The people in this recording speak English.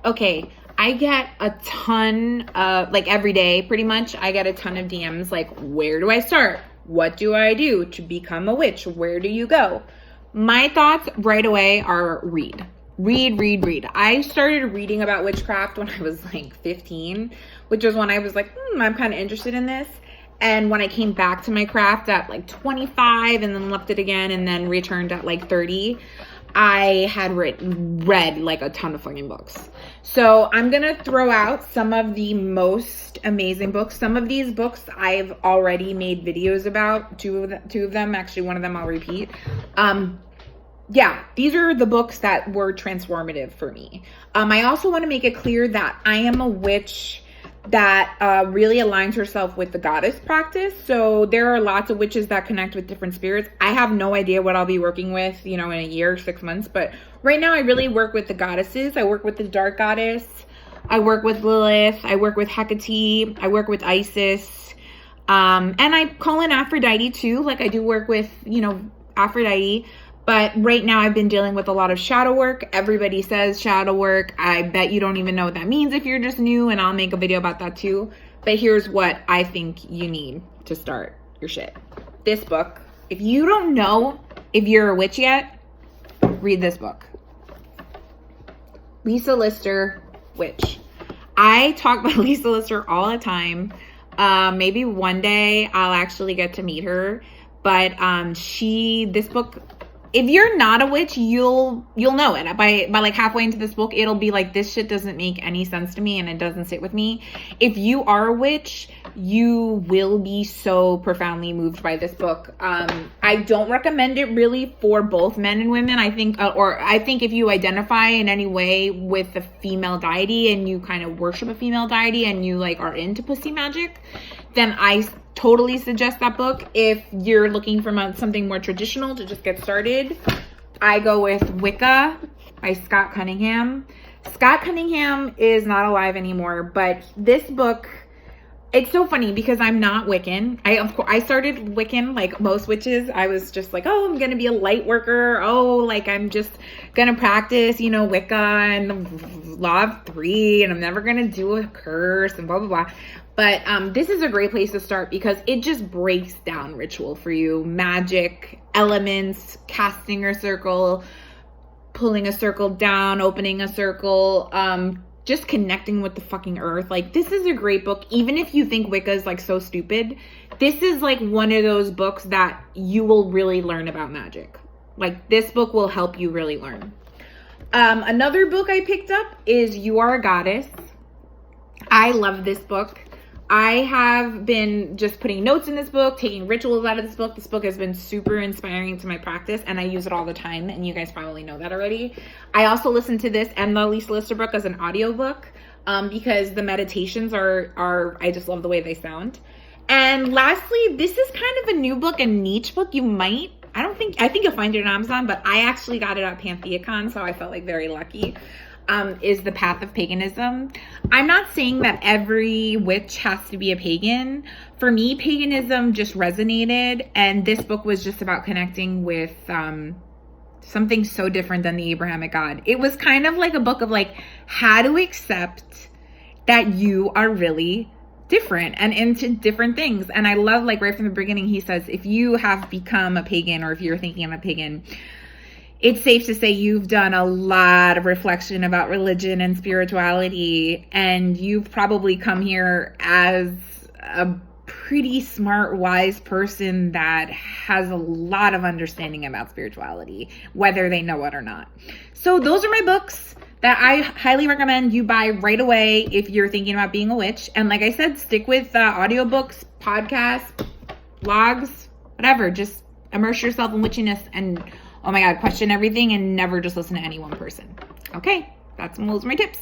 Okay, I get a ton of, like every day pretty much, I get a ton of DMs like, where do I start? What do I do to become a witch? Where do you go? My thoughts right away are read. Read. I started reading about witchcraft when I was like 15, which was when I was like, I'm kind of interested in this. And when I came back to my craft at like 25 and then left it again and then returned at like 30, I had read like a ton of fucking books. So I'm going to throw out some of the most amazing books. Some of these books I've already made videos about, two of them. Actually, one of them I'll repeat. Yeah, these are the books that were transformative for me. I also want to make it clear that I am a witch that really aligns herself with the goddess practice. So there are lots of witches that connect with different spirits. I have no idea what I'll be working with, in a year, 6 months. But right now I really work with the goddesses. I work with the dark goddess. I work with Lilith. I work with Hecate. I work with Isis. And I call in Aphrodite too. Like I do work with, Aphrodite. But right now I've been dealing with a lot of shadow work. Everybody says shadow work. I bet you don't even know what that means if you're just new, and I'll make a video about that too. But here's what I think you need to start your shit. This book. If you don't know if you're a witch yet, read this book. Lisa Lister, Witch. I talk about Lisa Lister all the time. Maybe one day I'll actually get to meet her. But this book, if you're not a witch, you'll know it. By like halfway into this book, it'll be like, this shit doesn't make any sense to me and it doesn't sit with me. If you are a witch, you will be so profoundly moved by this book. I don't recommend it really for both men and women. I think if you identify in any way with a female deity and you kind of worship a female deity and you like are into pussy magic, then I totally suggest that book. If you're looking for something more traditional to just get started, I go with Wicca by Scott Cunningham. Scott Cunningham is not alive anymore, but this book, it's so funny because I'm not Wiccan. I started Wiccan like most witches. I was just like, I'm going to be a light worker. I'm just going to practice, Wicca and the law of three, and I'm never going to do a curse and blah, blah, blah. But this is a great place to start because it just breaks down ritual for you. Magic, elements, casting a circle, pulling a circle down, opening a circle, just connecting with the fucking earth. Like, this is a great book. Even if you think Wicca is like so stupid, this is like one of those books that you will really learn about magic. Like, this book will help you really learn. Another book I picked up is You Are a Goddess. I love this book. I have been just putting notes in this book, taking rituals out of this book. This book has been super inspiring to my practice, and I use it all the time, and you guys probably know that already. I also listen to this and the Lisa Lister book as an audiobook because the meditations are I just love the way they sound. And lastly, this is kind of a new book, a niche book. I think you'll find it on Amazon, but I actually got it at Pantheacon, so I felt like very lucky. Is The Path of Paganism. I'm not saying that every witch has to be a pagan. For me, paganism just resonated, and this book was just about connecting with something so different than the Abrahamic God. It was kind of like a book of like how to accept that you are really different and into different things. And I love, like, right from the beginning, he says, if you have become a pagan or if you're thinking of a pagan, it's safe to say you've done a lot of reflection about religion and spirituality, and you've probably come here as a pretty smart, wise person that has a lot of understanding about spirituality, whether they know it or not. So those are my books that I highly recommend you buy right away if you're thinking about being a witch. And like I said, stick with audiobooks, podcasts, blogs, whatever. Just immerse yourself in witchiness and, oh my God, question everything and never just listen to any one person. Okay, those are my tips.